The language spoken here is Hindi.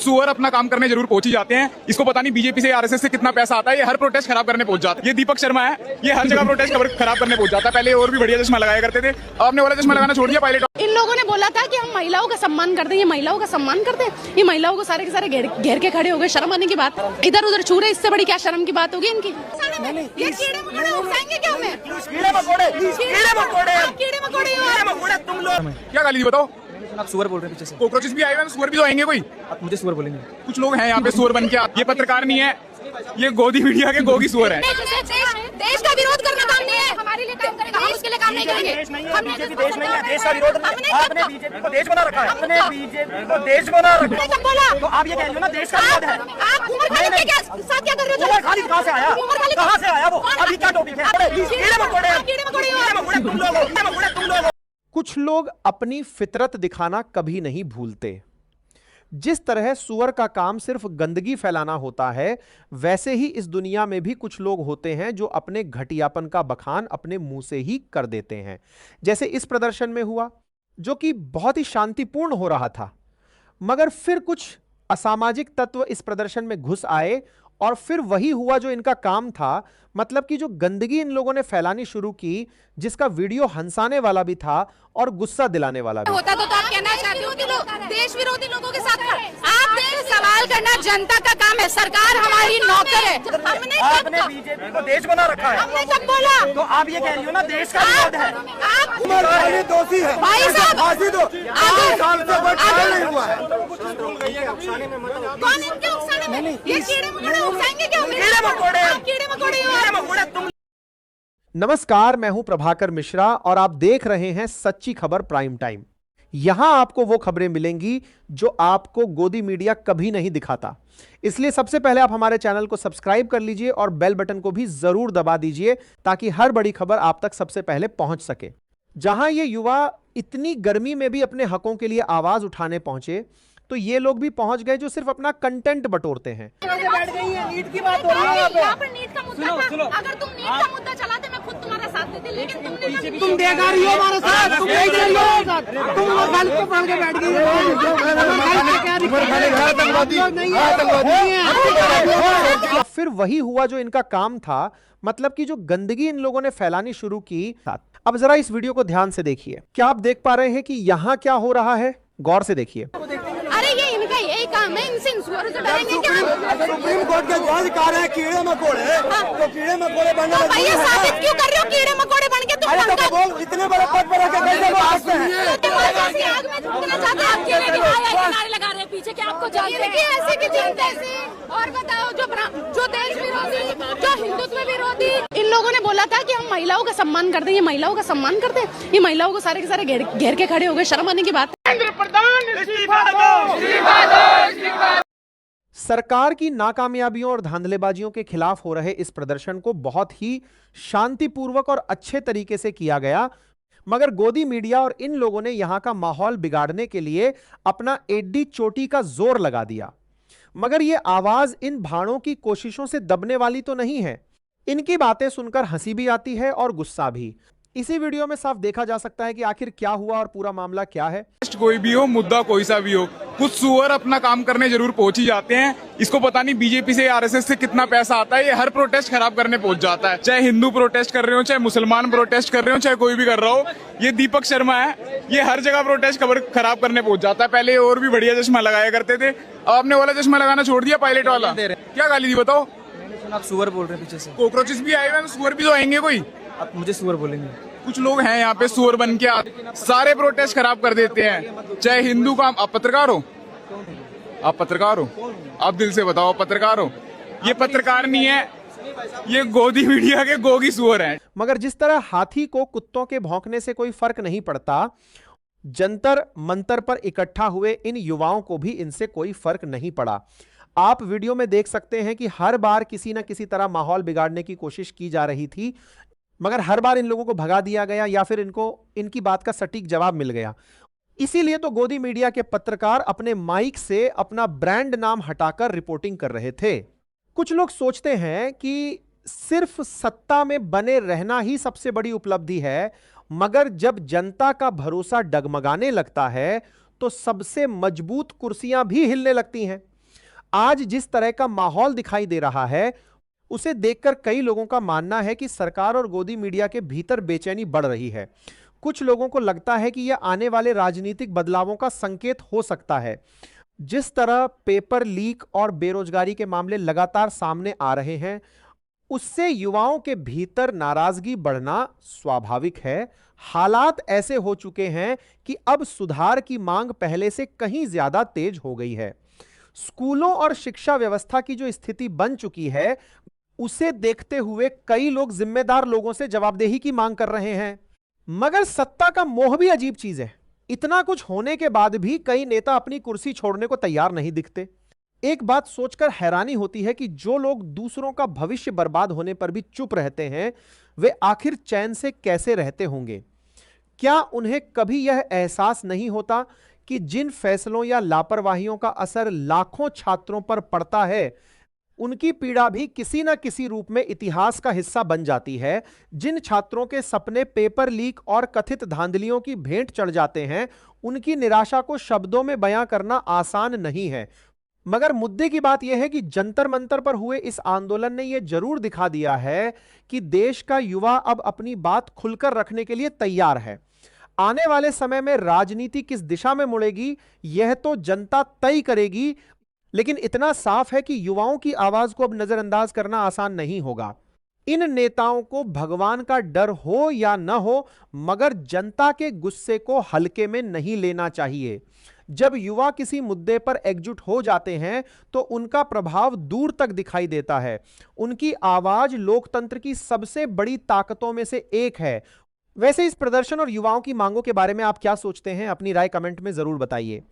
सुअर अपना काम करने जरूर पहुंच ही जाते हैं। इसको पता नहीं बीजेपी से आरएसएस से कितना पैसा आता है, ये हर प्रोटेस्ट खराब करने पहुंच जाता है। ये दीपक शर्मा है, ये हर जगह प्रोटेस्ट खराब करने पहुंच जाता है। पहले और भी बढ़िया चश्मा लगाया करते थे, आपने वाला चश्मा लगाना छोड़ दिया पायलट। इन लोगों ने बोला था कि हम महिलाओं का सम्मान करते हैं, ये महिलाओं का सम्मान करते हैं, ये महिलाओं को सारे के सारे घेर के खड़े हो गए। शर्म आने की बात, इधर उधर छू रहे, इससे बड़ी क्या शर्म की बात होगी इनकी। ये कीड़े मकोड़े उठाएंगे क्या हमें? कीड़े मकोड़े तुम लोग क्या गाली दी बताओ? आप सुअर बोल रहे हैं पीछे से। कॉकरोचेस भी आए हुए हैं, सुअर भी तो आएंगे। कोई आप मुझे सुअर बोलेंगे? कुछ लोग हैं यहाँ पे सुअर बन के। ये पत्रकार नहीं है, ये गोदी मीडिया के गोगी सुअर है। देश का विरोध करना काम नहीं है, हमारे लिए काम करेगा, हम उसके लिए काम नहीं करेंगे। देश नहीं है, बीजेपी देश नहीं है, देश का विरोध आपने बीजेपी को देश बना रखा है, आपने बीजेपी को देश बना रखा है। बोला तो आप ये कह रहे हो ना देश का विरोध है। आप उमर खालिद के साथ क्या कर रहे हो? उमर खालिद कहाँ से आया? कहाँ से आया वो? अभी क्या टॉपिक है? कीड़े मकोड़े तुम लोग। कुछ लोग अपनी फितरत दिखाना कभी नहीं भूलते। जिस तरह सुअर का काम सिर्फ गंदगी फैलाना होता है, वैसे ही इस दुनिया में भी कुछ लोग होते हैं जो अपने घटियापन का बखान अपने मुंह से ही कर देते हैं। जैसे इस प्रदर्शन में हुआ, जो कि बहुत ही शांतिपूर्ण हो रहा था, मगर फिर कुछ असामाजिक तत्व इस प्रदर्शन में घुस आए और फिर वही हुआ जो इनका काम था। मतलब कि जो गंदगी इन लोगों ने फैलानी शुरू की, जिसका वीडियो हंसाने वाला भी था और गुस्सा दिलाने वाला भी। होता तो आप कहना चाहते हो कि लोग देश विरोधी लोगों के साथ आप सवाल करना जनता का काम है, सरकार हमारी नौकर है। आपने बीजेपी को देश बना रखा है, हमने कब बोला? तो आप ये कह रही हो ना देश का विरोध है। आप उमर खालिद दोषी है, भाई साहब, फांसी दो। 5 साल से कोई ट्रायल नहीं हुआ है। कौन इनके उकसाने में? ये कीड़े मकोड़े उकसाएंगे क्या हमें? कीड़े मकोड़े तुम। नमस्कार, मैं हूं प्रभाकर मिश्रा और आप देख रहे हैं सच्ची खबर प्राइम टाइम। यहां आपको वो खबरें मिलेंगी जो आपको गोदी मीडिया कभी नहीं दिखाता। इसलिए सबसे पहले आप हमारे चैनल को सब्सक्राइब कर लीजिए और बेल बटन को भी जरूर दबा दीजिए, ताकि हर बड़ी खबर आप तक सबसे पहले पहुंच सके। जहां ये युवा इतनी गर्मी में भी अपने हकों के लिए आवाज उठाने पहुंचे, तो ये लोग भी पहुंच गए जो सिर्फ अपना कंटेंट बटोरते हैं। नीट की बात हो रही है यहाँ पर नीट का मुद्दा था। अगर तुम नीट का मुद्दा चलाते मैं खुद तुम्हारा साथ देती, लेकिन तुम बेकार ही हो हमारे साथ, तुम नहीं दे रही हो। तुम उमर खालिद को पकड़ के बैठ गई हो। फिर वही हुआ जो इनका काम था। मतलब कि जो गंदगी इन लोगों ने फैलानी शुरू की। अब जरा इस वीडियो को ध्यान से देखिए। क्या आप देख पा रहे हैं कि यहाँ क्या हो रहा है? गौर से देखिए। अरे ये इनका यही काम है, इनसे सुअर से डरेंगे क्या? सुप्रीम कोर्ट के जज कह रहे हैं कीड़े मकोड़े, तो कीड़े मकोड़े बनने तो भैया साबित क्यों कर रहे हो? कीड़े मकोड़े बन के तुम तो बोल, इतने बड़े पद पर रखे कैसे बोल सकते हैं? आग में झुकना चाहते हैं, आप कीड़े के किनारे लगा रहे हैं पीछे, क्या आपको जानते हैं? ऐसे की चिंता ऐसे। और बताओ, जो देश विरोधी, जो हिंदुत्व विरोधी, इन लोगों ने बोला था कि हम महिलाओं का सम्मान करते हैं, ये महिलाओं का सम्मान करते हैं, ये महिलाओं को सारे के सारे घेर के खड़े हो गए। शर्म आने की बात। सरकार की नाकामयाबियों और धांधलेबाजियों के खिलाफ हो रहे इस प्रदर्शन को बहुत ही शांतिपूर्वक और अच्छे तरीके से किया गया, मगर गोदी मीडिया और इन लोगों ने यहां का माहौल बिगाड़ने के लिए अपना एड्डी चोटी का जोर लगा दिया। मगर यह आवाज इन भाड़ों की कोशिशों से दबने वाली तो नहीं है। इनकी बातें सुनकर हंसी भी आती है और गुस्सा भी। इसी वीडियो में साफ देखा जा सकता है कि आखिर क्या हुआ और पूरा मामला क्या है। कोई भी हो, मुद्दा कोई सा भी हो, कुछ सुअर अपना काम करने जरूर पहुंच ही जाते हैं। इसको पता नहीं बीजेपी से आरएसएस से कितना पैसा आता है, ये हर प्रोटेस्ट खराब करने पहुंच जाता है। चाहे हिंदू प्रोटेस्ट कर रहे हो, चाहे मुसलमान प्रोटेस्ट कर रहे हो, चाहे कोई भी कर रहा हो। ये दीपक शर्मा है, ये हर जगह प्रोटेस्ट खराब करने पहुंच जाता है। पहले और भी बढ़िया चश्मा लगाया करते थे, आपने वाला चश्मा लगाना छोड़ दिया पायलट वाला। क्या गाली दी बताओ? आप सुअर बोल रहे हैं पीछे से। कॉकरोचेस भी आए हुए हैं, सुअर भी तो आएंगे। कोई आप मुझे सुअर बोलेंगे? कुछ लोग हैं यहाँ पे सुअर बन के सारे प्रोटेस्ट खराब कर देते हैं। चाहे हिंदू का, आप पत्रकार हो? आप पत्रकार हो? आप दिल से बताओ, पत्रकार हो? ये पत्रकार नहीं है, ये गोदी मीडिया के गोगी सुअर हैं। मगर जिस तरह हाथी को कुत्तों के भौंकने से कोई फर्क नहीं पड़ता, जंतर मंतर पर इकट्ठा हुए इन युवाओं को भी इनसे कोई फर्क नहीं पड़ा। आप वीडियो में देख सकते हैं कि हर बार किसी न किसी तरह माहौल बिगाड़ने की कोशिश की जा रही थी, मगर हर बार इन लोगों को भगा दिया गया या फिर इनको इनकी बात का सटीक जवाब मिल गया। इसीलिए तो गोदी मीडिया के पत्रकार अपने माइक से अपना ब्रांड नाम हटाकर रिपोर्टिंग कर रहे थे। कुछ लोग सोचते हैं कि सिर्फ सत्ता में बने रहना ही सबसे बड़ी उपलब्धि है, मगर जब जनता का भरोसा डगमगाने लगता है तो सबसे मजबूत कुर्सियां भी हिलने लगती हैं। आज जिस तरह का माहौल दिखाई दे रहा है, उसे देखकर कई लोगों का मानना है कि सरकार और गोदी मीडिया के भीतर बेचैनी बढ़ रही है। कुछ लोगों को लगता है कि यह आने वाले राजनीतिक बदलावों का संकेत हो सकता है। जिस तरह पेपर लीक और बेरोजगारी के मामले लगातार सामने आ रहे हैं, उससे युवाओं के भीतर नाराजगी बढ़ना स्वाभाविक है। हालात ऐसे हो चुके हैं कि अब सुधार की मांग पहले से कहीं ज्यादा तेज हो गई है। स्कूलों और शिक्षा व्यवस्था की जो स्थिति बन चुकी है, उसे देखते हुए कई लोग जिम्मेदार लोगों से जवाबदेही की मांग कर रहे हैं। मगर सत्ता का मोह भी अजीब चीज है। इतना कुछ होने के बाद भी कई नेता अपनी कुर्सी छोड़ने को तैयार नहीं दिखते। एक बात सोचकर हैरानी होती है कि जो लोग दूसरों का भविष्य बर्बाद होने पर भी चुप रहते हैं, वे आखिर चैन से कैसे रहते होंगे? क्या उन्हें कभी यह एहसास नहीं होता कि जिन फैसलों या लापरवाहियों का असर लाखों छात्रों पर पड़ता है, उनकी पीड़ा भी किसी न किसी रूप में इतिहास का हिस्सा बन जाती है? जिन छात्रों के सपने पेपर लीक और कथित धांधलियों की भेंट चढ़ जाते हैं, उनकी निराशा को शब्दों में बयां करना आसान नहीं है। मगर मुद्दे की बात यह है कि जंतर मंतर पर हुए इस आंदोलन ने यह जरूर दिखा दिया है कि देश का युवा अब अपनी बात खुलकर रखने के लिए तैयार है। आने वाले समय में राजनीति किस दिशा में मुड़ेगी, यह तो जनता तय करेगी, लेकिन इतना साफ है कि युवाओं की आवाज को अब नजरअंदाज करना आसान नहीं होगा। इन नेताओं को भगवान का डर हो या न हो, मगर जनता के गुस्से को हल्के में नहीं लेना चाहिए। जब युवा किसी मुद्दे पर एकजुट हो जाते हैं, तो उनका प्रभाव दूर तक दिखाई देता है। उनकी आवाज लोकतंत्र की सबसे बड़ी ताकतों में से एक है। वैसे इस प्रदर्शन और युवाओं की मांगों के बारे में आप क्या सोचते हैं? अपनी राय कमेंट में जरूर बताइए।